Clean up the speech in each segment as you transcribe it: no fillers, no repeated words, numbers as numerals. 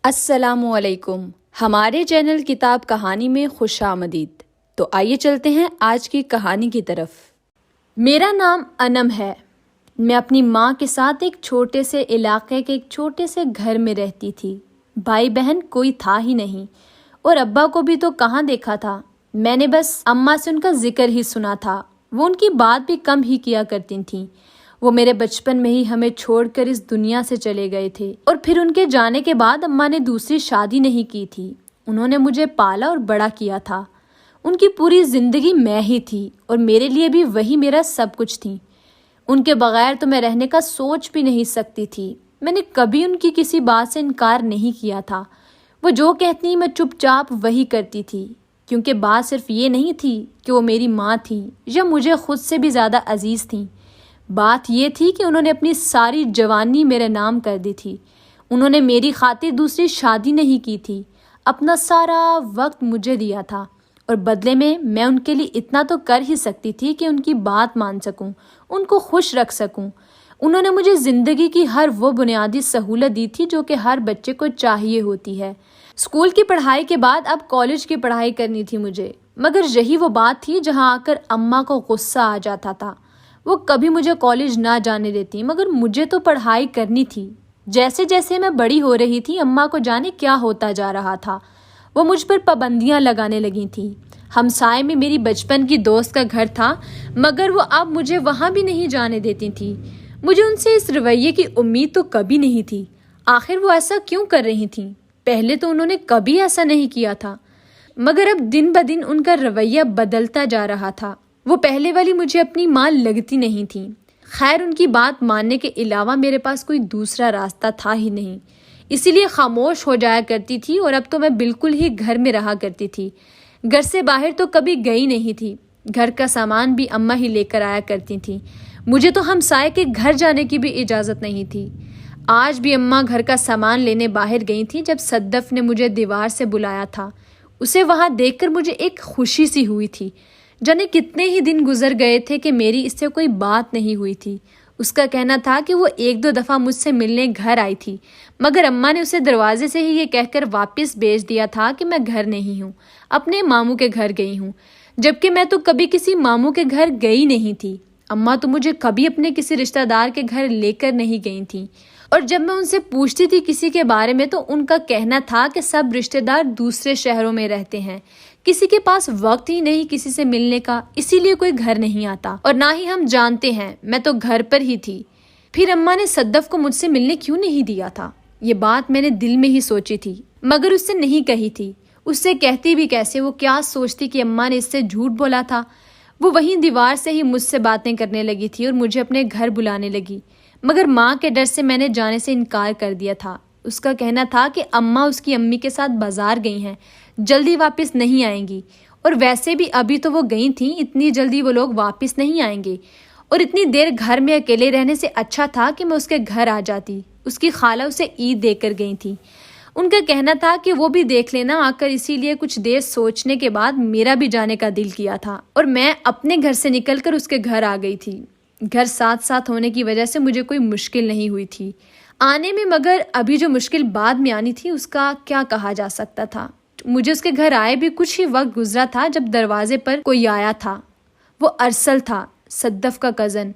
السلام علیکم، ہمارے چینل کتاب کہانی میں خوش آمدید۔ تو آئیے چلتے ہیں آج کی کہانی کی طرف۔ میرا نام انم ہے۔ میں اپنی ماں کے ساتھ ایک چھوٹے سے علاقے کے ایک چھوٹے سے گھر میں رہتی تھی۔ بھائی بہن کوئی تھا ہی نہیں، اور ابا کو بھی تو کہاں دیکھا تھا۔ میں نے بس اماں سے ان کا ذکر ہی سنا تھا۔ وہ ان کی بات بھی کم ہی کیا کرتی تھیں۔ وہ میرے بچپن میں ہی ہمیں چھوڑ کر اس دنیا سے چلے گئے تھے، اور پھر ان کے جانے کے بعد اماں نے دوسری شادی نہیں کی تھی۔ انہوں نے مجھے پالا اور بڑا کیا تھا۔ ان کی پوری زندگی میں ہی تھی، اور میرے لیے بھی وہی میرا سب کچھ تھی۔ ان کے بغیر تو میں رہنے کا سوچ بھی نہیں سکتی تھی۔ میں نے کبھی ان کی کسی بات سے انکار نہیں کیا تھا۔ وہ جو کہتی میں چپ چاپ وہی کرتی تھی، کیونکہ بات صرف یہ نہیں تھی کہ وہ میری ماں تھی یا مجھے خود سے بھی زیادہ عزیز تھیں۔ بات یہ تھی کہ انہوں نے اپنی ساری جوانی میرے نام کر دی تھی۔ انہوں نے میری خاطر دوسری شادی نہیں کی تھی، اپنا سارا وقت مجھے دیا تھا، اور بدلے میں ان کے لیے اتنا تو کر ہی سکتی تھی کہ ان کی بات مان سکوں، ان کو خوش رکھ سکوں۔ انہوں نے مجھے زندگی کی ہر وہ بنیادی سہولت دی تھی جو کہ ہر بچے کو چاہیے ہوتی ہے۔ اسکول کی پڑھائی کے بعد اب کالج کی پڑھائی کرنی تھی مجھے، مگر یہی وہ بات تھی جہاں آ کر اماں کو غصہ آ جاتا تھا۔ وہ کبھی مجھے کالج نہ جانے دیتی، مگر مجھے تو پڑھائی کرنی تھی۔ جیسے جیسے میں بڑی ہو رہی تھی، اماں کو جانے کیا ہوتا جا رہا تھا۔ وہ مجھ پر پابندیاں لگانے لگی تھیں۔ ہمسائے میں میری بچپن کی دوست کا گھر تھا، مگر وہ اب مجھے وہاں بھی نہیں جانے دیتی تھی۔ مجھے ان سے اس رویے کی امید تو کبھی نہیں تھی۔ آخر وہ ایسا کیوں کر رہی تھیں؟ پہلے تو انہوں نے کبھی ایسا نہیں کیا تھا، مگر اب دن بدن ان کا رویہ بدلتا جا رہا تھا۔ وہ پہلے والی مجھے اپنی ماں لگتی نہیں تھی۔ خیر، ان کی بات ماننے کے علاوہ میرے پاس کوئی دوسرا راستہ تھا ہی نہیں، اسی لیے خاموش ہو جایا کرتی تھی، اور اب تو میں بالکل ہی گھر میں رہا کرتی تھی۔ گھر سے باہر تو کبھی گئی نہیں تھی۔ گھر کا سامان بھی اماں ہی لے کر آیا کرتی تھیں۔ مجھے تو ہمسائے کے گھر جانے کی بھی اجازت نہیں تھی۔ آج بھی اماں گھر کا سامان لینے باہر گئی تھیں جب صدف نے مجھے دیوار سے بلایا تھا۔ اسے وہاں دیکھ کر مجھے ایک خوشی سی ہوئی تھی۔ جانے کتنے ہی دن گزر گئے تھے کہ میری اس سے کوئی بات نہیں ہوئی تھی۔ اس کا کہنا تھا کہ وہ ایک دو دفعہ مجھ سے ملنے گھر آئی تھی، مگر اماں نے اسے دروازے سے ہی یہ کہہ کر واپس بھیج دیا تھا کہ میں گھر نہیں ہوں، اپنے ماموں کے گھر گئی ہوں، جبکہ میں تو کبھی کسی ماموں کے گھر گئی نہیں تھی۔ اماں تو مجھے کبھی اپنے کسی رشتہ دار کے گھر لے کر نہیں گئی تھیں، اور جب میں ان سے پوچھتی تھی کسی کے بارے میں تو ان کا کہنا تھا کہ سب رشتہ دار دوسرے شہروں میں رہتے ہیں، کسی کے پاس وقت ہی نہیں کسی سے ملنے کا، اسی لیے کوئی گھر نہیں آتا، اور نہ ہی ہم جانتے ہیں۔ میں تو گھر پر ہی تھی۔ پھر اماں نے صدف کو مجھ سے ملنے کیوں نہیں دیا تھا؟ یہ بات میں نے دل میں ہی سوچی تھی، مگر اس سے نہیں کہی تھی۔ اس سے کہتی بھی کیسے؟ وہ کیا سوچتی کہ اماں نے اس سے جھوٹ بولا تھا؟ وہ وہیں دیوار سے ہی مجھ سے باتیں کرنے لگی تھی اور مجھے اپنے گھر بلانے لگی، مگر ماں کے ڈر سے میں نے جانے سے انکار کر دیا تھا۔ اس کا کہنا تھا کہ اماں اس کی امی کے ساتھ بازار گئی ہیں، جلدی واپس نہیں آئیں گی، اور ویسے بھی ابھی تو وہ گئی تھیں، اتنی جلدی وہ لوگ واپس نہیں آئیں گے، اور اتنی دیر گھر میں اکیلے رہنے سے اچھا تھا کہ میں اس کے گھر آ جاتی۔ اس کی خالہ اسے عید دے کر گئی تھی۔ ان کا کہنا تھا کہ وہ بھی دیکھ لینا آ کر، اسی لیے کچھ دیر سوچنے کے بعد میرا بھی جانے کا دل کیا تھا، اور میں اپنے گھر سے نکل کر اس کے گھر آ گئی تھی۔ گھر ساتھ ساتھ ہونے کی وجہ سے مجھے کوئی مشکل نہیں ہوئی تھی آنے میں، مگر ابھی جو مشکل بعد میں آنی تھی اس کا کیا کہا جا سکتا تھا۔ مجھے اس کے گھر آئے بھی کچھ ہی وقت گزرا تھا جب دروازے پر کوئی آیا تھا۔ وہ ارسل تھا، صدف کا کزن۔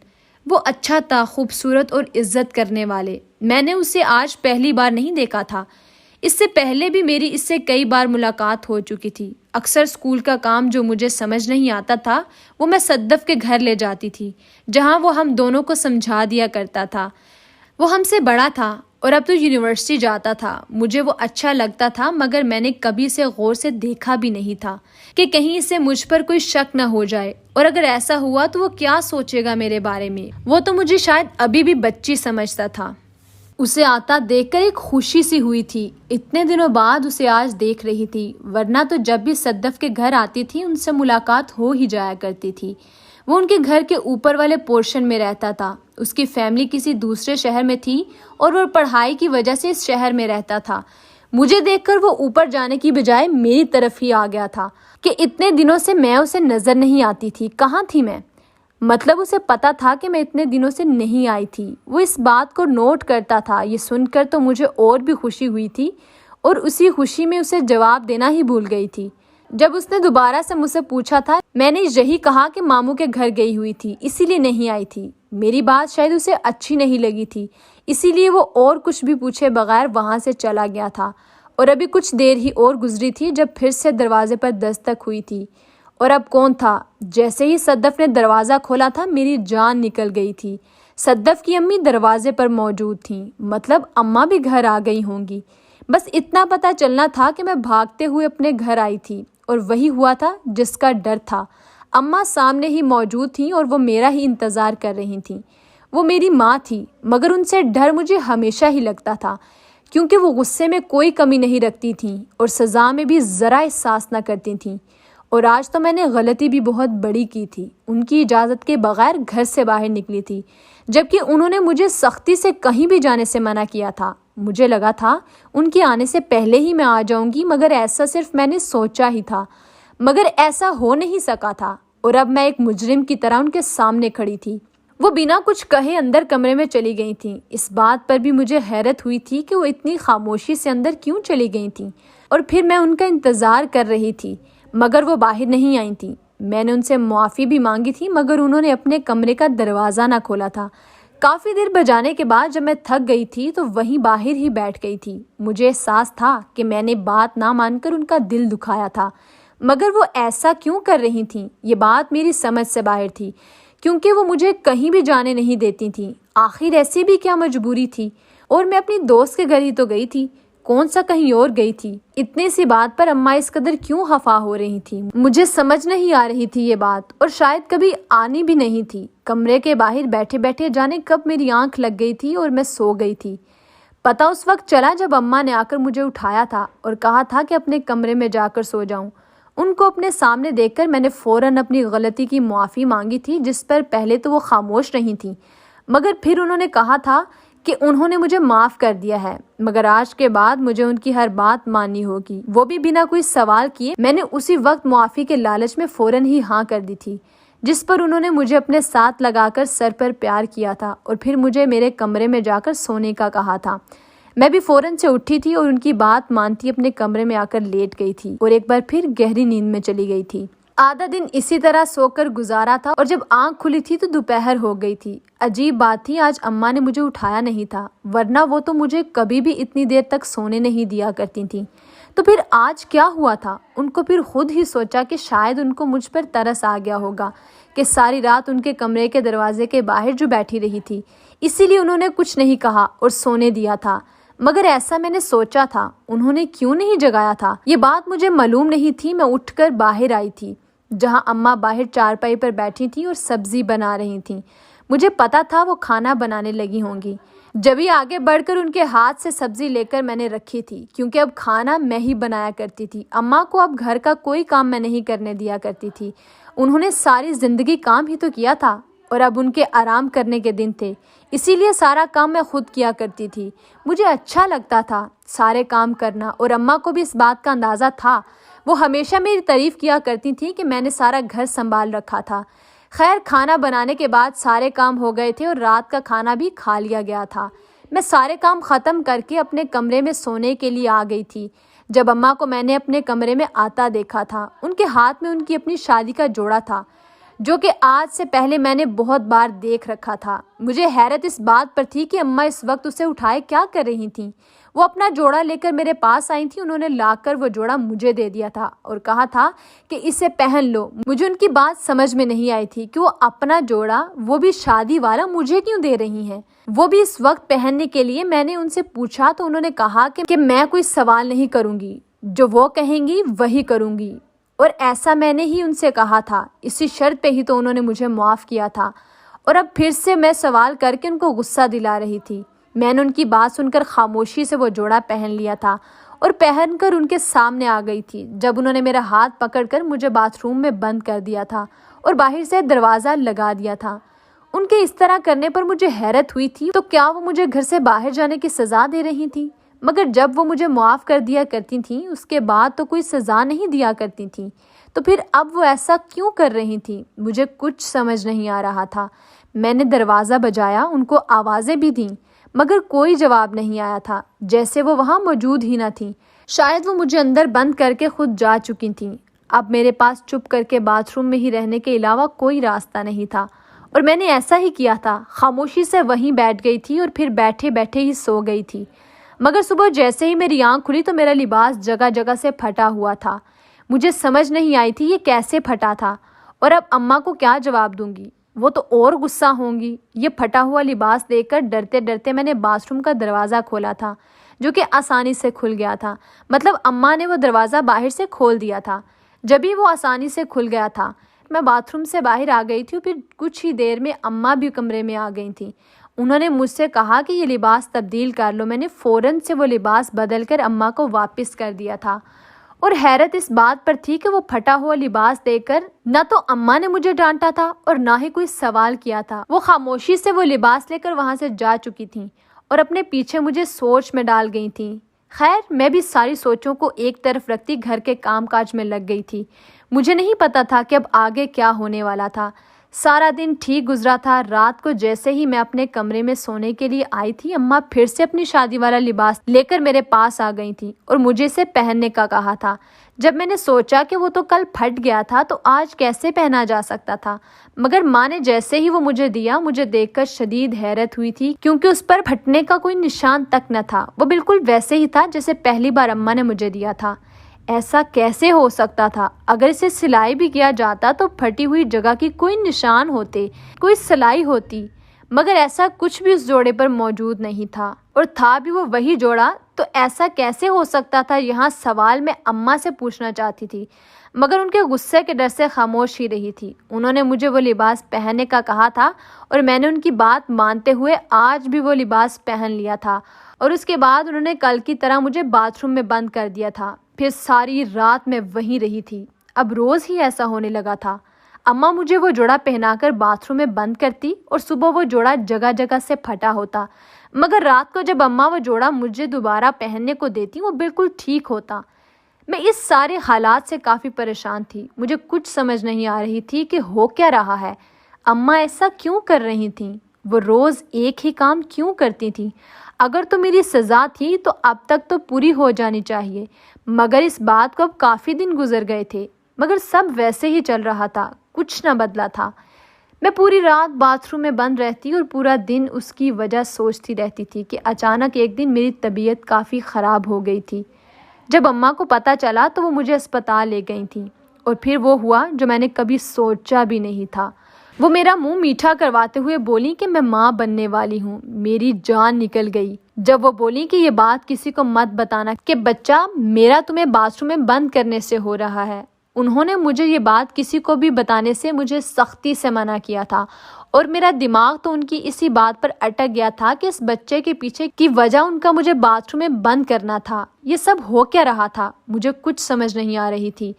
وہ اچھا تھا، خوبصورت اور عزت کرنے والے۔ میں نے اسے آج پہلی بار نہیں دیکھا تھا، اس سے پہلے بھی میری اس سے کئی بار ملاقات ہو چکی تھی۔ اکثر اسکول کا کام جو مجھے سمجھ نہیں آتا تھا وہ میں صدف کے گھر لے جاتی تھی، جہاں وہ ہم دونوں کو سمجھا دیا کرتا تھا۔ وہ ہم سے بڑا تھا اور اب تو یونیورسٹی جاتا تھا۔ مجھے وہ اچھا لگتا تھا، مگر میں نے کبھی اسے غور سے دیکھا بھی نہیں تھا کہ کہیں اسے مجھ پر کوئی شک نہ ہو جائے، اور اگر ایسا ہوا تو وہ کیا سوچے گا میرے بارے میں۔ وہ تو مجھے شاید ابھی بھی بچی سمجھتا تھا۔ اسے آتا دیکھ کر ایک خوشی سی ہوئی تھی۔ اتنے دنوں بعد اسے آج دیکھ رہی تھی، ورنہ تو جب بھی صدف کے گھر آتی تھی ان سے ملاقات ہو ہی جایا کرتی تھی۔ وہ ان کے گھر کے اوپر والے پورشن میں رہتا تھا۔ اس کی فیملی کسی دوسرے شہر میں تھی اور وہ پڑھائی کی وجہ سے اس شہر میں رہتا تھا۔ مجھے دیکھ کر وہ اوپر جانے کی بجائے میری طرف ہی آ گیا تھا کہ اتنے دنوں سے میں اسے نظر نہیں آتی تھی، کہاں تھی میں؟ مطلب اسے پتا تھا کہ میں اتنے دنوں سے نہیں آئی تھی۔ وہ اس بات کو نوٹ کرتا تھا۔ یہ سن کر تو مجھے اور بھی خوشی ہوئی تھی، اور اسی خوشی میں اسے جواب دینا ہی بھول گئی تھی۔ جب اس نے دوبارہ سے مجھ سے پوچھا تھا، میں نے یہی کہا کہ ماموں کے گھر گئی ہوئی تھی، اسی لیے نہیں آئی تھی۔ میری بات شاید اسے اچھی نہیں لگی تھی، اسی لیے وہ اور کچھ بھی پوچھے بغیر وہاں سے چلا گیا تھا۔ اور ابھی کچھ دیر ہی اور گزری تھی جب پھر سے دروازے پر دستک ہوئی تھی۔ اور اب کون تھا؟ جیسے ہی صدف نے دروازہ کھولا تھا، میری جان نکل گئی تھی۔ صدف کی امی دروازے پر موجود تھیں، مطلب اماں بھی گھر آ گئی ہوں گی۔ بس اتنا پتہ چلنا تھا کہ میں بھاگتے ہوئے اپنے گھر آئی تھی، اور وہی ہوا تھا جس کا ڈر تھا۔ اماں سامنے ہی موجود تھیں اور وہ میرا ہی انتظار کر رہی تھیں۔ وہ میری ماں تھی، مگر ان سے ڈر مجھے ہمیشہ ہی لگتا تھا، کیونکہ وہ غصے میں کوئی کمی نہیں رکھتی تھیں اور سزا میں بھی ذرا احساس نہ کرتی تھیں۔ اور آج تو میں نے غلطی بھی بہت بڑی کی تھی، ان کی اجازت کے بغیر گھر سے باہر نکلی تھی، جبکہ انہوں نے مجھے سختی سے کہیں بھی جانے سے منع کیا تھا۔ مجھے لگا تھا ان کے آنے سے پہلے ہی میں آ جاؤں گی، مگر ایسا صرف میں نے سوچا ہی تھا، مگر ایسا ہو نہیں سکا تھا۔ اور اب میں ایک مجرم کی طرح ان کے سامنے کھڑی تھی۔ وہ بنا کچھ کہے اندر کمرے میں چلی گئی تھیں۔ اس بات پر بھی مجھے حیرت ہوئی تھی کہ وہ اتنی خاموشی سے اندر کیوں چلی گئی تھیں، اور پھر میں ان کا انتظار کر رہی تھی، مگر وہ باہر نہیں آئی تھیں۔ میں نے ان سے معافی بھی مانگی تھی، مگر انہوں نے اپنے کمرے کا دروازہ نہ کھولا تھا۔ کافی دیر بجانے کے بعد جب میں تھک گئی تھی تو وہیں باہر ہی بیٹھ گئی تھی۔ مجھے احساس تھا کہ میں نے بات نہ مان کر ان کا دل دکھایا تھا، مگر وہ ایسا کیوں کر رہی تھیں، یہ بات میری سمجھ سے باہر تھی، کیونکہ وہ مجھے کہیں بھی جانے نہیں دیتی تھیں۔ آخر ایسی بھی کیا مجبوری تھی؟ اور میں اپنی دوست کے گھر ہی تو گئی تھی، کون سا کہیں اور گئی تھی؟ اتنے سی بات پر اماں اس قدر کیوں خفا ہو رہی تھی؟ مجھے سمجھ نہیں آ رہی تھی یہ بات، اور شاید کبھی آنی بھی نہیں تھی۔ کمرے کے باہر بیٹھے بیٹھے جانے کب میری آنکھ لگ گئی تھی اور میں سو گئی تھی۔ پتہ اس وقت چلا جب اماں نے آ کر مجھے اٹھایا تھا اور کہا تھا کہ اپنے کمرے میں جا کر سو جاؤں۔ ان کو اپنے سامنے دیکھ کر میں نے فوراً اپنی غلطی کی معافی مانگی تھی، جس پر پہلے تو وہ خاموش رہی تھیں، مگر پھر انہوں نے کہا تھا کہ انہوں نے مجھے معاف کر دیا ہے، مگر آج کے بعد مجھے ان کی ہر بات ماننی ہوگی، وہ بھی بنا کوئی سوال کیے۔ میں نے اسی وقت معافی کے لالچ میں فوراً ہی ہاں کر دی تھی، جس پر انہوں نے مجھے اپنے ساتھ لگا کر سر پر پیار کیا تھا اور پھر مجھے میرے کمرے میں جا کر سونے کا کہا تھا۔ میں بھی فوراً سے اٹھی تھی اور ان کی بات مانتی اپنے کمرے میں آ کر لیٹ گئی تھی اور ایک بار پھر گہری نیند میں چلی گئی تھی۔ آدھا دن اسی طرح سو کر گزارا تھا اور جب آنکھ کھلی تھی تو دوپہر ہو گئی تھی۔ عجیب بات تھی، آج اماں نے مجھے اٹھایا نہیں تھا، ورنہ وہ تو مجھے کبھی بھی اتنی دیر تک سونے نہیں دیا کرتی تھیں۔ تو پھر آج کیا ہوا تھا؟ ان کو پھر خود ہی سوچا کہ شاید ان کو مجھ پر ترس آ گیا ہوگا کہ ساری رات ان کے کمرے کے دروازے کے باہر جو بیٹھی رہی تھی، اسی لیے انہوں نے کچھ نہیں کہا اور سونے دیا تھا۔ مگر ایسا میں نے سوچا تھا، انہوں نے کیوں نہیں جگایا تھا؟ یہ بات مجھے معلوم نہیں تھی۔ میں اٹھ کر باہر آئی تھی، جہاں اماں باہر چارپائی پر بیٹھی تھیں اور سبزی بنا رہی تھیں۔ مجھے پتا تھا وہ کھانا بنانے لگی ہوں گی۔ جبھی آگے بڑھ کر ان کے ہاتھ سے سبزی لے کر میں نے رکھی تھی، کیونکہ اب کھانا میں ہی بنایا کرتی تھی۔ اماں کو اب گھر کا کوئی کام میں نہیں کرنے دیا کرتی تھی، انہوں نے ساری زندگی کام ہی تو کیا تھا، اور اب ان کے آرام کرنے کے دن تھے، اسی لیے سارا کام میں خود کیا کرتی تھی۔ مجھے اچھا لگتا تھا سارے کام کرنا، اور اماں کو بھی اس بات کا اندازہ تھا۔ وہ ہمیشہ میری تعریف کیا کرتی تھی کہ میں نے سارا گھر سنبھال رکھا تھا۔ خیر، کھانا بنانے کے بعد سارے کام ہو گئے تھے اور رات کا کھانا بھی کھا لیا گیا تھا۔ میں سارے کام ختم کر کے اپنے کمرے میں سونے کے لیے آ گئی تھی جب اماں کو میں نے اپنے کمرے میں آتا دیکھا تھا۔ ان کے ہاتھ میں ان کی اپنی شادی کا جوڑا تھا، جو کہ آج سے پہلے میں نے بہت بار دیکھ رکھا تھا۔ مجھے حیرت اس بات پر تھی کہ اماں اس وقت اسے اٹھائے کیا کر رہی تھیں۔ وہ اپنا جوڑا لے کر میرے پاس آئی تھیں، انہوں نے لا کر وہ جوڑا مجھے دے دیا تھا اور کہا تھا کہ اسے پہن لو۔ مجھے ان کی بات سمجھ میں نہیں آئی تھی کہ وہ اپنا جوڑا، وہ بھی شادی والا، مجھے کیوں دے رہی ہیں، وہ بھی اس وقت پہننے کے لیے۔ میں نے ان سے پوچھا تو انہوں نے کہا کہ میں کوئی سوال نہیں کروں گی، جو وہ کہیں گی وہی کروں گی، اور ایسا میں نے ہی ان سے کہا تھا۔ اسی شرط پہ ہی تو انہوں نے مجھے معاف کیا تھا، اور اب پھر سے میں سوال کر کے ان کو غصہ دلا رہی تھی۔ میں نے ان کی بات سن کر خاموشی سے وہ جوڑا پہن لیا تھا اور پہن کر ان کے سامنے آ گئی تھی جب انہوں نے میرا ہاتھ پکڑ کر مجھے باتھ روم میں بند کر دیا تھا اور باہر سے دروازہ لگا دیا تھا۔ ان کے اس طرح کرنے پر مجھے حیرت ہوئی تھی، تو کیا وہ مجھے گھر سے باہر جانے کی سزا دے رہی تھی؟ مگر جب وہ مجھے معاف کر دیا کرتی تھیں، اس کے بعد تو کوئی سزا نہیں دیا کرتی تھیں، تو پھر اب وہ ایسا کیوں کر رہی تھیں؟ مجھے کچھ سمجھ نہیں آ رہا تھا۔ میں نے دروازہ بجایا، ان کو آوازیں بھی دیں، مگر کوئی جواب نہیں آیا تھا، جیسے وہ وہاں موجود ہی نہ تھیں۔ شاید وہ مجھے اندر بند کر کے خود جا چکی تھیں۔ اب میرے پاس چپ کر کے باتھ روم میں ہی رہنے کے علاوہ کوئی راستہ نہیں تھا، اور میں نے ایسا ہی کیا تھا۔ خاموشی سے وہیں بیٹھ گئی تھی اور پھر بیٹھے بیٹھے ہی سو گئی تھی۔ مگر صبح جیسے ہی میری آنکھ کھلی تو میرا لباس جگہ جگہ سے پھٹا ہوا تھا۔ مجھے سمجھ نہیں آئی تھی یہ کیسے پھٹا تھا، اور اب اماں کو کیا جواب دوں گی؟ وہ تو اور غصہ ہوں گی۔ یہ پھٹا ہوا لباس دیکھ کر ڈرتے ڈرتے میں نے باتھ روم کا دروازہ کھولا تھا، جو کہ آسانی سے کھل گیا تھا۔ مطلب اماں نے وہ دروازہ باہر سے کھول دیا تھا۔ جبھی وہ آسانی سے کھل گیا تھا، میں باتھ روم سے باہر آ گئی تھی، اور پھر کچھ ہی دیر میں اماں بھی کمرے میں آ گئی تھیں۔ انہوں نے مجھ سے کہا کہ یہ لباس تبدیل کر لو۔ میں نے فوراً سے وہ لباس بدل کر اماں کو واپس کر دیا تھا، اور حیرت اس بات پر تھی کہ وہ پھٹا ہوا لباس دیکھ کر نہ تو اماں نے مجھے ڈانٹا تھا اور نہ ہی کوئی سوال کیا تھا۔ وہ خاموشی سے وہ لباس لے کر وہاں سے جا چکی تھیں اور اپنے پیچھے مجھے سوچ میں ڈال گئی تھیں۔ خیر، میں بھی ساری سوچوں کو ایک طرف رکھتی گھر کے کام کاج میں لگ گئی تھی۔ مجھے نہیں پتا تھا کہ اب آگے کیا ہونے والا تھا۔ سارا دن ٹھیک گزرا تھا۔ رات کو جیسے ہی میں اپنے کمرے میں سونے کے لیے آئی تھی، اماں پھر سے اپنی شادی والا لباس لے کر میرے پاس آ گئی تھی اور مجھے اسے پہننے کا کہا تھا۔ جب میں نے سوچا کہ وہ تو کل پھٹ گیا تھا تو آج کیسے پہنا جا سکتا تھا، مگر ماں نے جیسے ہی وہ مجھے دیا، مجھے دیکھ کر شدید حیرت ہوئی تھی، کیونکہ اس پر پھٹنے کا کوئی نشان تک نہ تھا۔ وہ بالکل ویسے ہی تھا جیسے پہلی بار اماں نے مجھے دیا تھا۔ ایسا کیسے ہو سکتا تھا؟ اگر اسے سلائی بھی کیا جاتا تو پھٹی ہوئی جگہ کی کوئی نشان ہوتے، کوئی سلائی ہوتی، مگر ایسا کچھ بھی اس جوڑے پر موجود نہیں تھا، اور تھا بھی وہ وہی جوڑا تو ایسا کیسے ہو سکتا تھا؟ یہاں سوال میں اماں سے پوچھنا چاہتی تھی، مگر ان کے غصے کے ڈر سے خاموش ہی رہی تھی۔ انہوں نے مجھے وہ لباس پہننے کا کہا تھا اور میں نے ان کی بات مانتے ہوئے آج بھی وہ لباس پہن لیا تھا، اور اس کے بعد انہوں نے کل کی طرح مجھے باتھ روم میں بند کر دیا تھا۔ پھر ساری رات میں وہیں رہی تھی۔ اب روز ہی ایسا ہونے لگا تھا۔ اماں مجھے وہ جوڑا پہنا کر باتھ روم میں بند کرتی اور صبح وہ جوڑا جگہ جگہ سے پھٹا ہوتا، مگر رات کو جب اماں وہ جوڑا مجھے دوبارہ پہننے کو دیتی وہ بالکل ٹھیک ہوتا۔ میں اس سارے حالات سے کافی پریشان تھی۔ مجھے کچھ سمجھ نہیں آ رہی تھی کہ ہو کیا رہا ہے۔ اماں ایسا کیوں کر رہی تھیں؟ وہ روز ایک ہی کام کیوں کرتی تھیں؟ اگر تو میری سزا تھی تو اب تک تو پوری ہو جانی چاہیے، مگر اس بات کو اب کافی دن گزر گئے تھے، مگر سب ویسے ہی چل رہا تھا، کچھ نہ بدلا تھا۔ میں پوری رات باتھ روم میں بند رہتی اور پورا دن اس کی وجہ سوچتی رہتی تھی کہ اچانک ایک دن میری طبیعت کافی خراب ہو گئی تھی۔ جب اماں کو پتہ چلا تو وہ مجھے اسپتال لے گئی تھیں، اور پھر وہ ہوا جو میں نے کبھی سوچا بھی نہیں تھا۔ وہ میرا منہ میٹھا کرواتے ہوئے بولی کہ میں ماں بننے والی ہوں۔ میری جان نکل گئی جب وہ بولی کہ یہ بات کسی کو مت بتانا کہ بچہ میرا تمہیں باتھ روم میں بند کرنے سے ہو رہا ہے۔ انہوں نے مجھے یہ بات کسی کو بھی بتانے سے مجھے سختی سے منع کیا تھا، اور میرا دماغ تو ان کی اسی بات پر اٹک گیا تھا کہ اس بچے کے پیچھے کی وجہ ان کا مجھے باتھ روم میں بند کرنا تھا۔ یہ سب ہو کیا رہا تھا؟ مجھے کچھ سمجھ نہیں آ رہی تھی۔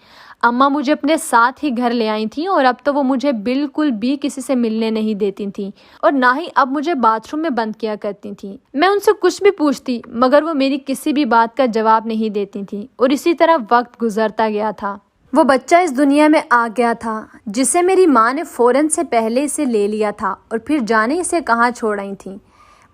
اماں مجھے اپنے ساتھ ہی گھر لے آئی تھیں، اور اب تو وہ مجھے بالکل بھی کسی سے ملنے نہیں دیتی تھیں، اور نہ ہی اب مجھے باتھ روم میں بند کیا کرتی تھیں۔ میں ان سے کچھ بھی پوچھتی مگر وہ میری کسی بھی بات کا جواب نہیں دیتی تھیں، اور اسی طرح وقت گزرتا گیا تھا۔ وہ بچہ اس دنیا میں آ گیا تھا جسے میری ماں نے فوراً سے پہلے اسے لے لیا تھا، اور پھر جانے اسے کہاں چھوڑ آئی تھیں۔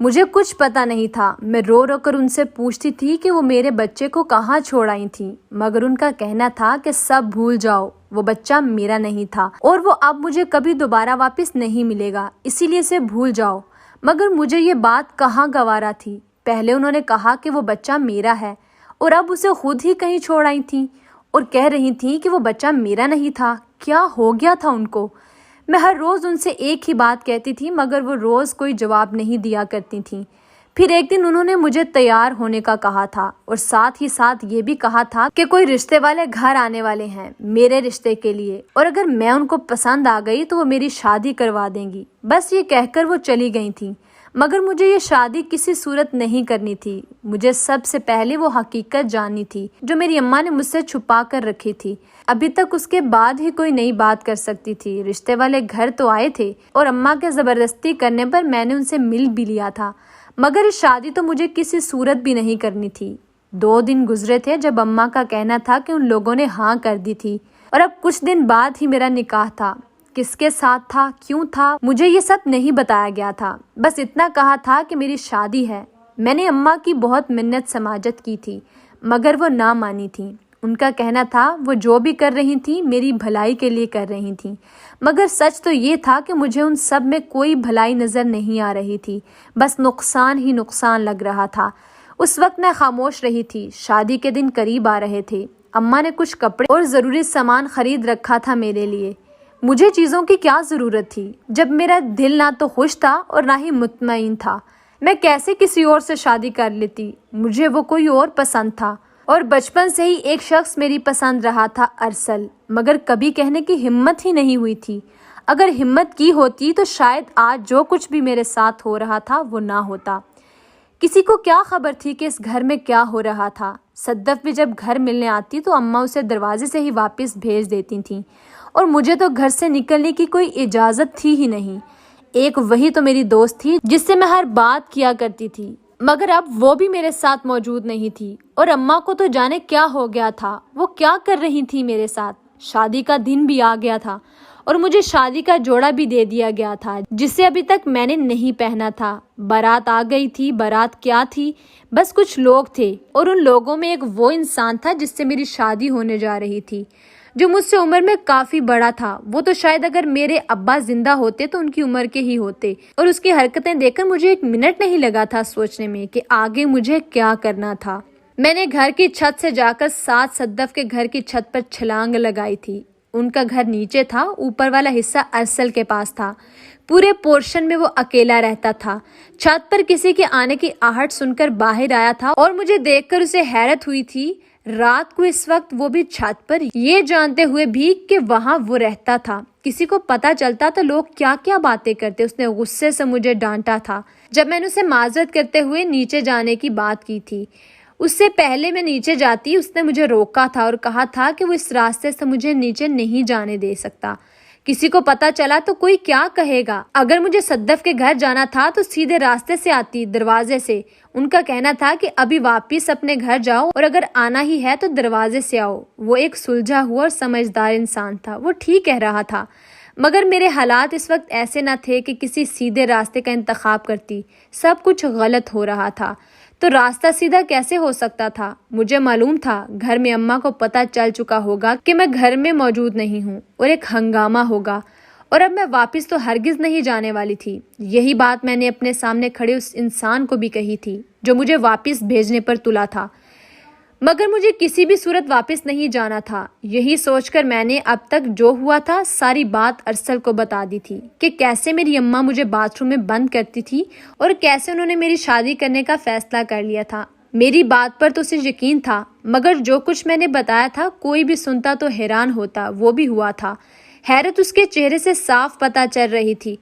مجھے کچھ پتا نہیں تھا۔ میں رو رو کر ان سے پوچھتی تھی کہ وہ میرے بچے کو کہاں چھوڑ آئی تھیں، مگر ان کا کہنا تھا کہ سب بھول جاؤ، وہ بچہ میرا نہیں تھا اور وہ اب مجھے کبھی دوبارہ واپس نہیں ملے گا، اسی لیے اسے بھول جاؤ۔ مگر مجھے یہ بات کہاں گوارا تھی۔ پہلے انہوں نے کہا کہ وہ بچہ میرا ہے، اور اب اسے خود ہی کہیں چھوڑ آئی تھیں اور کہہ رہی تھیں کہ وہ بچہ میرا نہیں تھا۔ کیا ہو گیا تھا ان کو؟ میں ہر روز ان سے ایک ہی بات کہتی تھی، مگر وہ روز کوئی جواب نہیں دیا کرتی تھیں۔ پھر ایک دن انہوں نے مجھے تیار ہونے کا کہا تھا، اور ساتھ ہی ساتھ یہ بھی کہا تھا کہ کوئی رشتے والے گھر آنے والے ہیں میرے رشتے کے لیے، اور اگر میں ان کو پسند آ گئی تو وہ میری شادی کروا دیں گی۔ بس یہ کہہ کر وہ چلی گئی تھیں، مگر مجھے یہ شادی کسی صورت نہیں کرنی تھی۔ مجھے سب سے پہلے وہ حقیقت جاننی تھی جو میری اماں نے مجھ سے چھپا کر رکھی تھی۔ ابھی تک اس کے بعد ہی کوئی نئی بات کر سکتی تھی۔ رشتے والے گھر تو آئے تھے، اور اماں کے زبردستی کرنے پر میں نے ان سے مل بھی لیا تھا، مگر یہ شادی تو مجھے کسی صورت بھی نہیں کرنی تھی۔ 2 دن گزرے تھے جب اماں کا کہنا تھا کہ ان لوگوں نے ہاں کر دی تھی، اور اب کچھ دن بعد ہی میرا نکاح تھا۔ کس کے ساتھ تھا، کیوں تھا، مجھے یہ سب نہیں بتایا گیا تھا۔ بس اتنا کہا تھا کہ میری شادی ہے۔ میں نے اماں کی بہت منت سماجت کی تھی مگر وہ نہ مانی تھیں۔ ان کا کہنا تھا وہ جو بھی کر رہی تھیں میری بھلائی کے لیے کر رہی تھیں، مگر سچ تو یہ تھا کہ مجھے ان سب میں کوئی بھلائی نظر نہیں آ رہی تھی، بس نقصان ہی نقصان لگ رہا تھا۔ اس وقت میں خاموش رہی تھی۔ شادی کے دن قریب آ رہے تھے۔ اماں نے کچھ کپڑے اور ضروری سامان خرید رکھا تھا میرے لیے۔ مجھے چیزوں کی کیا ضرورت تھی جب میرا دل نہ تو خوش تھا اور نہ ہی مطمئن تھا۔ میں کیسے کسی اور سے شادی کر لیتی؟ مجھے وہ کوئی اور پسند تھا اور بچپن سے ہی ایک شخص میری پسند رہا تھا، ارسل، مگر کبھی کہنے کی ہمت ہی نہیں ہوئی تھی۔ اگر ہمت کی ہوتی تو شاید آج جو کچھ بھی میرے ساتھ ہو رہا تھا وہ نہ ہوتا۔ کسی کو کیا خبر تھی کہ اس گھر میں کیا ہو رہا تھا؟ صدف بھی جب گھر ملنے آتی تو اماں اسے دروازے سے ہی واپس بھیج دیتی تھیں اور مجھے تو گھر سے نکلنے کی کوئی اجازت تھی ہی نہیں۔ ایک وہی تو میری دوست تھی جس سے میں ہر بات کیا کرتی تھی، مگر اب وہ بھی میرے ساتھ موجود نہیں تھی اور اماں کو تو جانے کیا ہو گیا تھا، وہ کیا کر رہی تھی میرے ساتھ۔ شادی کا دن بھی آ گیا تھا اور مجھے شادی کا جوڑا بھی دے دیا گیا تھا جسے ابھی تک میں نے نہیں پہنا تھا۔ بارات آ گئی تھی۔ بارات کیا تھی؟ بس کچھ لوگ تھے اور ان لوگوں میں ایک وہ انسان تھا جس سے میری شادی ہونے جا رہی تھی، جو مجھ سے عمر میں کافی بڑا تھا۔ وہ تو شاید اگر میرے ابا زندہ ہوتے تو ان کی عمر کے ہی ہوتے، اور اس کی حرکتیں دیکھ کر مجھے ایک منٹ نہیں لگا تھا سوچنے میں کہ آگے مجھے کیا کرنا تھا۔ میں نے گھر کی چھت سے جا کر ساتھ صدف کے گھر کی چھت پر چھلانگ لگائی تھی۔ ان کا گھر نیچے تھا، اوپر والا حصہ ارسل کے پاس تھا۔ پورے پورشن میں وہ اکیلا رہتا تھا۔ چھت پر کسی کے آنے کی آہٹ سن کر باہر آیا تھا اور مجھے دیکھ کر اسے حیرت ہوئی تھی۔ رات کو اس وقت وہ بھی چھت پر، یہ جانتے ہوئے بھی کہ وہاں وہ رہتا تھا۔ کسی کو پتا چلتا تو لوگ کیا کیا باتیں کرتے۔ اس نے غصے سے مجھے ڈانٹا تھا جب میں نے اسے معذرت کرتے ہوئے نیچے جانے کی بات کی تھی۔ اس سے پہلے میں نیچے جاتی اس نے مجھے روکا تھا اور کہا تھا کہ وہ اس راستے سے مجھے نیچے نہیں جانے دے سکتا۔ کسی کو پتا چلا تو کوئی کیا کہے گا؟ اگر مجھے صدف کے گھر جانا تھا تو سیدھے راستے سے آتی، دروازے سے۔ ان کا کہنا تھا کہ ابھی واپس اپنے گھر جاؤ اور اگر آنا ہی ہے تو دروازے سے آؤ۔ وہ ایک سلجھا ہوا اور سمجھدار انسان تھا، وہ ٹھیک کہہ رہا تھا، مگر میرے حالات اس وقت ایسے نہ تھے کہ کسی سیدھے راستے کا انتخاب کرتی۔ سب کچھ غلط ہو رہا تھا، تو راستہ سیدھا کیسے ہو سکتا تھا؟ مجھے معلوم تھا گھر میں اماں کو پتہ چل چکا ہوگا کہ میں گھر میں موجود نہیں ہوں اور ایک ہنگامہ ہوگا، اور اب میں واپس تو ہرگز نہیں جانے والی تھی۔ یہی بات میں نے اپنے سامنے کھڑے اس انسان کو بھی کہی تھی جو مجھے واپس بھیجنے پر تلا تھا، مگر مجھے کسی بھی صورت واپس نہیں جانا تھا۔ یہی سوچ کر میں نے اب تک جو ہوا تھا ساری بات ارسل کو بتا دی تھی کہ کیسے میری اماں مجھے باتھ روم میں بند کرتی تھی اور کیسے انہوں نے میری شادی کرنے کا فیصلہ کر لیا تھا۔ میری بات پر تو اسے یقین تھا، مگر جو کچھ میں نے بتایا تھا کوئی بھی سنتا تو حیران ہوتا۔ وہ بھی ہوا تھا۔ حیرت اس کے چہرے سے صاف پتہ چل رہی تھی۔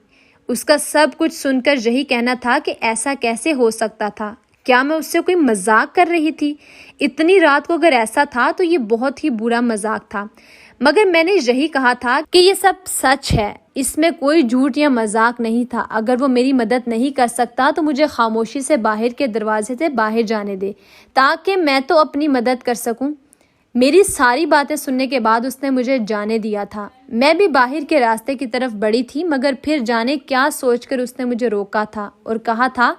اس کا سب کچھ سن کر یہی کہنا تھا کہ ایسا کیسے ہو سکتا تھا؟ کیا میں اس سے کوئی مذاق کر رہی تھی؟ اتنی رات کو اگر ایسا تھا تو یہ بہت ہی برا مذاق تھا، مگر میں نے یہی کہا تھا کہ یہ سب سچ ہے، اس میں کوئی جھوٹ یا مذاق نہیں تھا۔ اگر وہ میری مدد نہیں کر سکتا تو مجھے خاموشی سے باہر کے دروازے سے باہر جانے دے تاکہ میں تو اپنی مدد کر سکوں۔ میری ساری باتیں سننے کے بعد اس نے مجھے جانے دیا تھا۔ میں بھی باہر کے راستے کی طرف بڑھی تھی، مگر پھر جانے کیا سوچ کر اس نے مجھے روکا تھا اور کہا تھا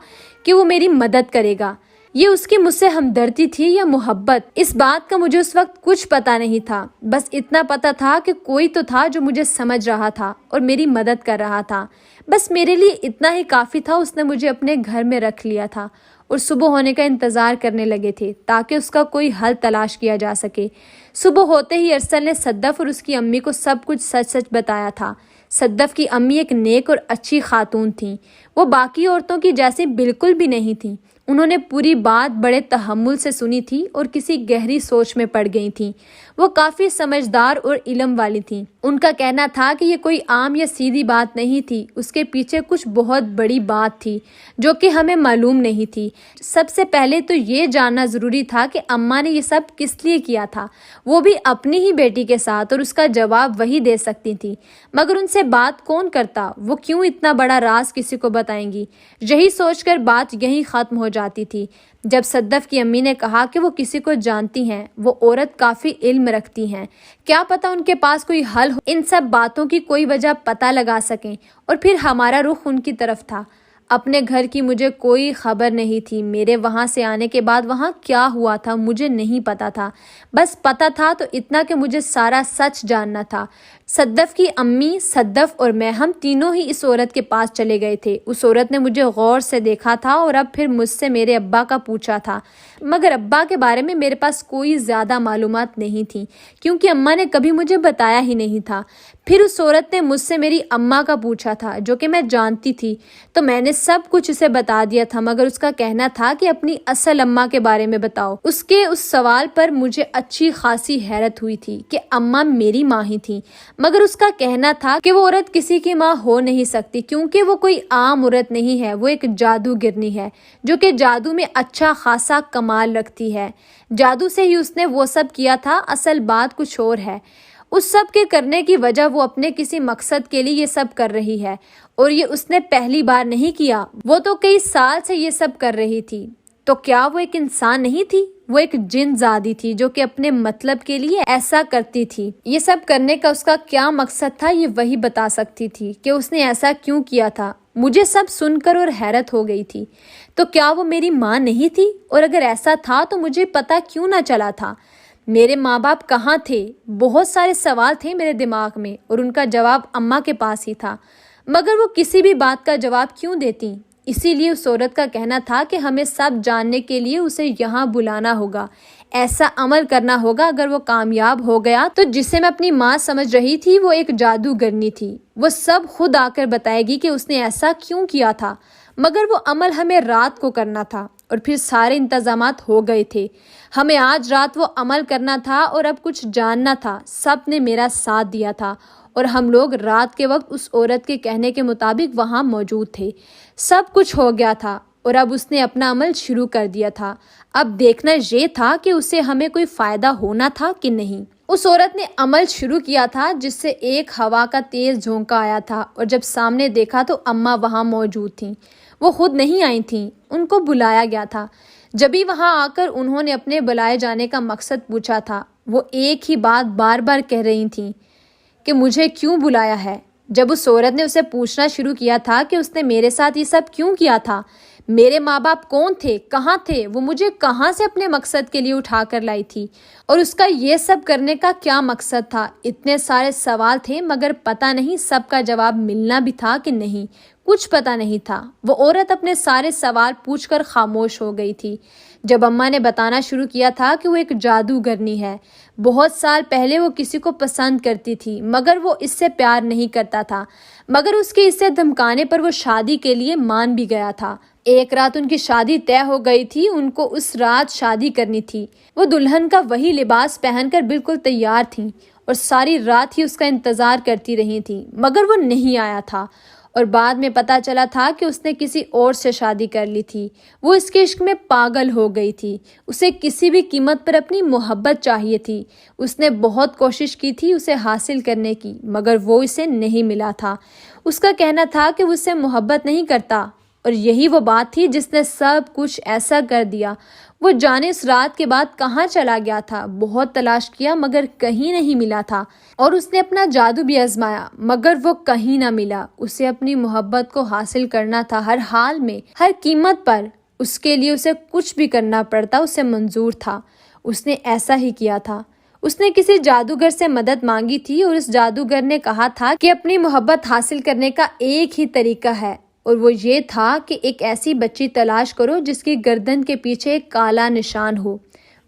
کہ وہ میری مدد کرے گا۔ یہ اس کی مجھ سے ہمدردی تھی یا محبت؟ اس بات کا مجھے اس وقت کچھ پتا نہیں تھا، بس اتنا پتا تھا کہ کوئی تو تھا جو مجھے سمجھ رہا تھا اور میری مدد کر رہا تھا۔ بس میرے لیے اتنا ہی کافی تھا۔ اس نے مجھے اپنے گھر میں رکھ لیا تھا اور صبح ہونے کا انتظار کرنے لگے تھے تاکہ اس کا کوئی حل تلاش کیا جا سکے۔ صبح ہوتے ہی ارسل نے صدف اور اس کی امی کو سب کچھ سچ سچ بتایا تھا۔ صدف کی امی ایک نیک اور اچھی خاتون تھیں، وہ باقی عورتوں کی جیسی بالکل بھی نہیں تھیں۔ انہوں نے پوری بات بڑے تحمل سے سنی تھی اور کسی گہری سوچ میں پڑ گئی تھیں۔ وہ کافی سمجھدار اور علم والی تھیں۔ ان کا کہنا تھا کہ یہ کوئی عام یا سیدھی بات نہیں تھی، اس کے پیچھے کچھ بہت بڑی بات تھی جو کہ ہمیں معلوم نہیں تھی۔ سب سے پہلے تو یہ جاننا ضروری تھا کہ اماں نے یہ سب کس لیے کیا تھا، وہ بھی اپنی ہی بیٹی کے ساتھ، اور اس کا جواب وہی دے سکتی تھی، مگر ان سے بات کون کرتا؟ وہ کیوں اتنا بڑا راز کسی کو بتائیں گی۔ یہی سوچ کر بات یہیں ختم ہو جاتی تھی جب صدف کی امی نے کہا کہ وہ کسی کو جانتی ہیں، وہ عورت کافی علم رکھتی ہیں، کیا پتہ ان کے پاس کوئی حل ہو، ان سب باتوں کی کوئی وجہ پتہ لگا سکیں۔ اور پھر ہمارا رخ ان کی طرف تھا۔ اپنے گھر کی مجھے کوئی خبر نہیں تھی، میرے وہاں سے آنے کے بعد وہاں کیا ہوا تھا مجھے نہیں پتا تھا، بس پتا تھا تو اتنا کہ مجھے سارا سچ جاننا تھا۔ صدف کی امی، صدف اور میں، ہم تینوں ہی اس عورت کے پاس چلے گئے تھے۔ اس عورت نے مجھے غور سے دیکھا تھا اور اب پھر مجھ سے میرے ابا کا پوچھا تھا، مگر ابا کے بارے میں میرے پاس کوئی زیادہ معلومات نہیں تھیں کیونکہ اماں نے کبھی مجھے بتایا ہی نہیں تھا۔ پھر اس عورت نے مجھ سے میری اماں کا پوچھا تھا جو کہ میں جانتی تھی، تو میں نے سب کچھ اسے بتا دیا تھا، مگر اس کا کہنا تھا کہ اپنی اصل اماں کے بارے میں بتاؤ۔ اس کے اس سوال پر مجھے اچھی خاصی حیرت ہوئی تھی کہ اماں میری ماں ہی تھی، مگر اس کا کہنا تھا کہ وہ عورت کسی کی ماں ہو نہیں سکتی کیونکہ وہ کوئی عام عورت نہیں ہے، وہ ایک جادوگرنی ہے جو کہ جادو میں اچھا خاصا کمال رکھتی ہے۔ جادو سے ہی اس نے وہ سب کیا تھا، اصل بات کچھ اور ہے۔ اس سب کے کرنے کی وجہ وہ اپنے کسی مقصد کے لیے یہ سب کر رہی ہے، اور یہ اس نے پہلی بار نہیں کیا، وہ تو کئی سال سے یہ سب کر رہی تھی۔ تو کیا وہ ایک انسان نہیں تھی؟ وہ ایک جن زادی تھی جو کہ اپنے مطلب کے لیے ایسا کرتی تھی۔ یہ سب کرنے کا اس کا کیا مقصد تھا یہ وہی بتا سکتی تھی کہ اس نے ایسا کیوں کیا تھا۔ مجھے سب سن کر اور حیرت ہو گئی تھی۔ تو کیا وہ میری ماں نہیں تھی؟ اور اگر ایسا تھا تو مجھے پتا کیوں نہ چلا تھا؟ میرے ماں باپ کہاں تھے؟ بہت سارے سوال تھے میرے دماغ میں اور ان کا جواب اماں کے پاس ہی تھا، مگر وہ کسی بھی بات کا جواب کیوں دیتی؟ اسی لیے اس عورت کا کہنا تھا کہ ہمیں سب جاننے کے لیے اسے یہاں بلانا ہوگا، ایسا عمل کرنا ہوگا۔ اگر وہ کامیاب ہو گیا تو جسے میں اپنی ماں سمجھ رہی تھی وہ ایک جادوگرنی تھی، وہ سب خود آ کر بتائے گی کہ اس نے ایسا کیوں کیا تھا، مگر وہ عمل ہمیں رات کو کرنا تھا اور پھر سارے انتظامات ہو گئے تھے۔ ہمیں آج رات وہ عمل کرنا تھا اور اب کچھ جاننا تھا۔ سب نے میرا ساتھ دیا تھا اور ہم لوگ رات کے وقت اس عورت کے کہنے کے مطابق وہاں موجود تھے۔ سب کچھ ہو گیا تھا اور اب اس نے اپنا عمل شروع کر دیا تھا۔ اب دیکھنا یہ تھا کہ اسے ہمیں کوئی فائدہ ہونا تھا کہ نہیں۔ اس عورت نے عمل شروع کیا تھا جس سے ایک ہوا کا تیز جھونکا آیا تھا، اور جب سامنے دیکھا تو اماں وہاں موجود تھیں۔ وہ خود نہیں آئی تھیں، ان کو بلایا گیا تھا۔ جبھی وہاں آ کر انہوں نے اپنے بلائے جانے کا مقصد پوچھا تھا، وہ ایک ہی بات بار بار کہہ رہی تھیں کہ مجھے کیوں بلایا ہے۔ جب اس عورت نے اسے پوچھنا شروع کیا تھا کہ اس نے میرے ساتھ یہ سب کیوں کیا تھا، میرے ماں باپ کون تھے، کہاں تھے، وہ مجھے کہاں سے اپنے مقصد کے لیے اٹھا کر لائی تھی، اور اس کا یہ سب کرنے کا کیا مقصد تھا، اتنے سارے سوال تھے مگر پتہ نہیں سب کا جواب ملنا بھی تھا کہ نہیں، کچھ پتہ نہیں تھا۔ وہ عورت اپنے سارے سوال پوچھ کر خاموش ہو گئی تھی۔ جب اماں نے بتانا شروع کیا تھا کہ وہ ایک جادوگرنی ہے، بہت سال پہلے وہ کسی کو پسند کرتی تھی مگر وہ اس سے پیار نہیں کرتا تھا، مگر اس کے اسے دھمکانے پر وہ شادی کے لیے مان بھی گیا تھا۔ ایک رات ان کی شادی طے ہو گئی تھی، ان کو اس رات شادی کرنی تھی۔ وہ دلہن کا وہی لباس پہن کر بالکل تیار تھیں اور ساری رات ہی اس کا انتظار کرتی رہی تھیں، مگر وہ نہیں آیا تھا، اور بعد میں پتہ چلا تھا کہ اس نے کسی اور سے شادی کر لی تھی۔ وہ اس کے عشق میں پاگل ہو گئی تھی، اسے کسی بھی قیمت پر اپنی محبت چاہیے تھی۔ اس نے بہت کوشش کی تھی اسے حاصل کرنے کی، مگر وہ اسے نہیں ملا تھا۔ اس کا کہنا تھا کہ وہ اس سے محبت نہیں کرتا، اور یہی وہ بات تھی جس نے سب کچھ ایسا کر دیا۔ وہ جانے اس رات کے بعد کہاں چلا گیا تھا، بہت تلاش کیا مگر کہیں نہیں ملا تھا، اور اس نے اپنا جادو بھی آزمایا مگر وہ کہیں نہ ملا۔ اسے اپنی محبت کو حاصل کرنا تھا، ہر حال میں، ہر قیمت پر، اس کے لیے اسے کچھ بھی کرنا پڑتا اسے منظور تھا۔ اس نے ایسا ہی کیا تھا۔ اس نے کسی جادوگر سے مدد مانگی تھی اور اس جادوگر نے کہا تھا کہ اپنی محبت حاصل کرنے کا ایک ہی طریقہ ہے، اور وہ یہ تھا کہ ایک ایسی بچی تلاش کرو جس کی گردن کے پیچھے ایک کالا نشان ہو،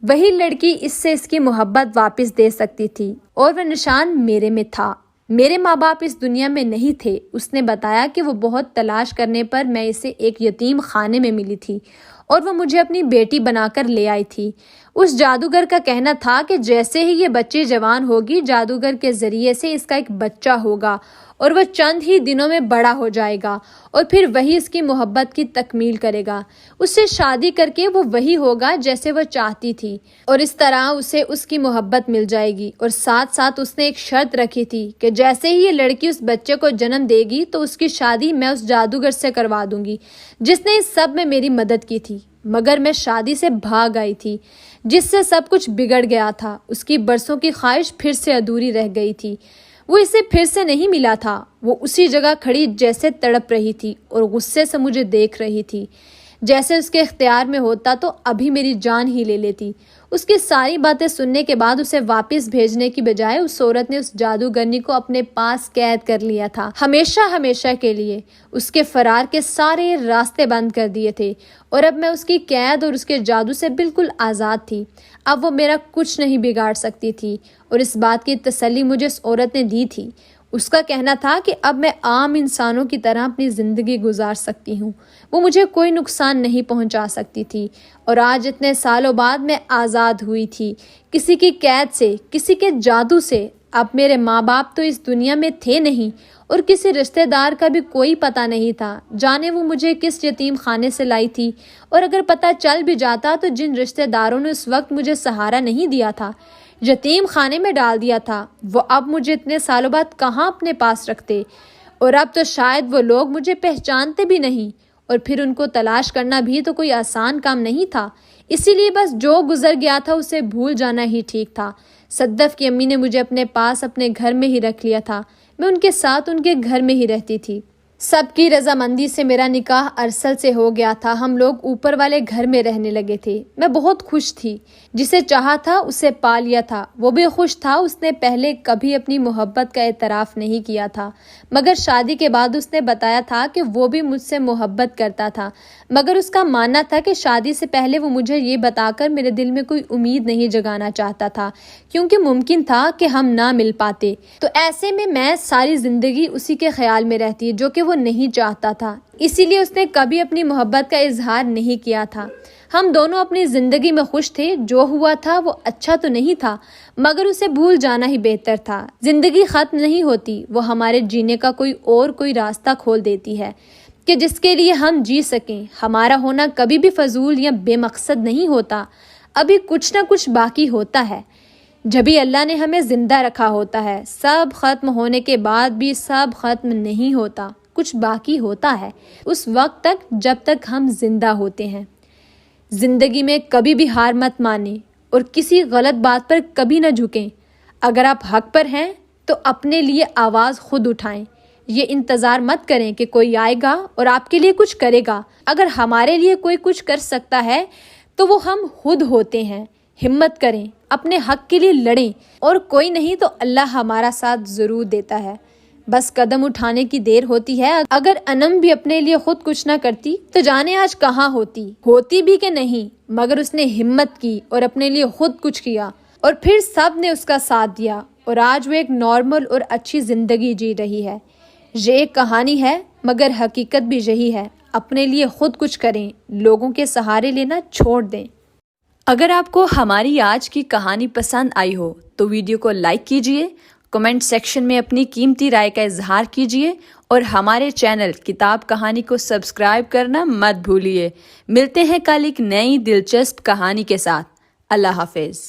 وہی لڑکی اس سے اس کی محبت واپس دے سکتی تھی، اور وہ نشان میرے میں تھا۔ میرے ماں باپ اس دنیا میں نہیں تھے۔ اس نے بتایا کہ وہ بہت تلاش کرنے پر میں اسے ایک یتیم خانے میں ملی تھی اور وہ مجھے اپنی بیٹی بنا کر لے آئی تھی۔ اس جادوگر کا کہنا تھا کہ جیسے ہی یہ بچی جوان ہوگی، جادوگر کے ذریعے سے اس کا ایک بچہ ہوگا اور وہ چند ہی دنوں میں بڑا ہو جائے گا اور پھر وہی اس کی محبت کی تکمیل کرے گا۔ اس سے شادی کر کے وہ وہی ہوگا جیسے وہ چاہتی تھی، اور اس طرح اسے اس کی محبت مل جائے گی۔ اور ساتھ ساتھ اس نے ایک شرط رکھی تھی کہ جیسے ہی یہ لڑکی اس بچے کو جنم دے گی تو اس کی شادی میں اس جادوگر سے کروا دوں گی جس نے اس سب میں میری مدد کی تھی۔ مگر میں شادی سے بھاگ آئی تھی جس سے سب کچھ بگڑ گیا تھا۔ اس کی برسوں کی خواہش پھر سے ادھوری رہ گئی تھی۔ وہ اسے پھر سے نہیں ملا تھا۔ وہ اسی جگہ کھڑی جیسے تڑپ رہی تھی اور غصے سے مجھے دیکھ رہی تھی۔ جیسے اس کے اختیار میں ہوتا تو ابھی میری جان ہی لے لیتی۔ اس کی ساری باتیں سننے کے بعد اسے واپس بھیجنے کی بجائے اس عورت نے اس جادوگرنی کو اپنے پاس قید کر لیا تھا، ہمیشہ ہمیشہ کے لیے۔ اس کے فرار کے سارے راستے بند کر دیے تھے اور اب میں اس کی قید اور اس کے جادو سے بالکل آزاد تھی۔ اب وہ میرا کچھ نہیں بگاڑ سکتی تھی، اور اس بات کی تسلی مجھے اس عورت نے دی تھی۔ اس کا کہنا تھا کہ اب میں عام انسانوں کی طرح اپنی زندگی گزار سکتی ہوں، وہ مجھے کوئی نقصان نہیں پہنچا سکتی تھی۔ اور آج اتنے سالوں بعد میں آزاد ہوئی تھی، کسی کی قید سے، کسی کے جادو سے۔ اب میرے ماں باپ تو اس دنیا میں تھے نہیں اور کسی رشتہ دار کا بھی کوئی پتہ نہیں تھا، جانے وہ مجھے کس یتیم خانے سے لائی تھی، اور اگر پتہ چل بھی جاتا تو جن رشتہ داروں نے اس وقت مجھے سہارا نہیں دیا تھا، یتیم خانے میں ڈال دیا تھا، وہ اب مجھے اتنے سالوں بعد کہاں اپنے پاس رکھتے، اور اب تو شاید وہ لوگ مجھے پہچانتے بھی نہیں، اور پھر ان کو تلاش کرنا بھی تو کوئی آسان کام نہیں تھا۔ اسی لیے بس جو گزر گیا تھا اسے بھول جانا ہی ٹھیک تھا۔ صدف کی امی نے مجھے اپنے پاس اپنے گھر میں ہی رکھ لیا تھا، میں ان کے ساتھ ان کے گھر میں ہی رہتی تھی۔ سب کی رضامندی سے میرا نکاح ارسل سے ہو گیا تھا، ہم لوگ اوپر والے گھر میں رہنے لگے تھے۔ میں بہت خوش تھی، جسے چاہا تھا اسے پا لیا تھا، وہ بھی خوش تھا۔ اس نے پہلے کبھی اپنی محبت کا اعتراف نہیں کیا تھا، مگر شادی کے بعد اس نے بتایا تھا کہ وہ بھی مجھ سے محبت کرتا تھا، مگر اس کا ماننا تھا کہ شادی سے پہلے وہ مجھے یہ بتا کر میرے دل میں کوئی امید نہیں جگانا چاہتا تھا، کیونکہ ممکن تھا کہ ہم نہ مل پاتے، تو ایسے میں ساری زندگی اسی کے خیال میں رہتی جو کہ وہ نہیں چاہتا تھا۔ اسی لیے اس نے کبھی اپنی محبت کا اظہار نہیں کیا تھا۔ ہم دونوں اپنی زندگی میں خوش تھے، جو ہوا تھا وہ اچھا تو نہیں تھا، مگر اسے بھول جانا ہی بہتر تھا۔ زندگی ختم نہیں ہوتی، وہ ہمارے جینے کا کوئی راستہ کھول دیتی ہے کہ جس کے لیے ہم جی سکیں۔ ہمارا ہونا کبھی بھی فضول یا بے مقصد نہیں ہوتا، ابھی کچھ نہ کچھ باقی ہوتا ہے، جبھی اللہ نے ہمیں زندہ رکھا ہوتا ہے۔ سب ختم ہونے کے بعد بھی سب ختم نہیں ہوتا، کچھ باقی ہوتا ہے اس وقت تک جب تک ہم زندہ ہوتے ہیں۔ زندگی میں کبھی بھی ہار مت مانیں اور کسی غلط بات پر کبھی نہ جھکیں۔ اگر آپ حق پر ہیں تو اپنے لیے آواز خود اٹھائیں، یہ انتظار مت کریں کہ کوئی آئے گا اور آپ کے لیے کچھ کرے گا۔ اگر ہمارے لیے کوئی کچھ کر سکتا ہے تو وہ ہم خود ہوتے ہیں۔ ہمت کریں، اپنے حق کے لیے لڑیں، اور کوئی نہیں تو اللہ ہمارا ساتھ ضرور دیتا ہے، بس قدم اٹھانے کی دیر ہوتی ہے۔ اگر انم بھی اپنے لیے خود کچھ نہ کرتی تو جانے آج کہاں ہوتی بھی کہ نہیں، مگر اس نے ہمت کی اور اپنے لیے خود کچھ کیا، اور پھر سب نے اس کا ساتھ دیا، اور آج وہ ایک نارمل اور اچھی زندگی جی رہی ہے۔ یہ ایک کہانی ہے مگر حقیقت بھی یہی ہے، اپنے لیے خود کچھ کریں، لوگوں کے سہارے لینا چھوڑ دیں۔ اگر آپ کو ہماری آج کی کہانی پسند آئی ہو تو ویڈیو کو لائک کیجئے، کمنٹ سیکشن میں اپنی قیمتی رائے کا اظہار کیجئے، اور ہمارے چینل کتاب کہانی کو سبسکرائب کرنا مت بھولیے۔ ملتے ہیں کل ایک نئی دلچسپ کہانی کے ساتھ۔ اللہ حافظ۔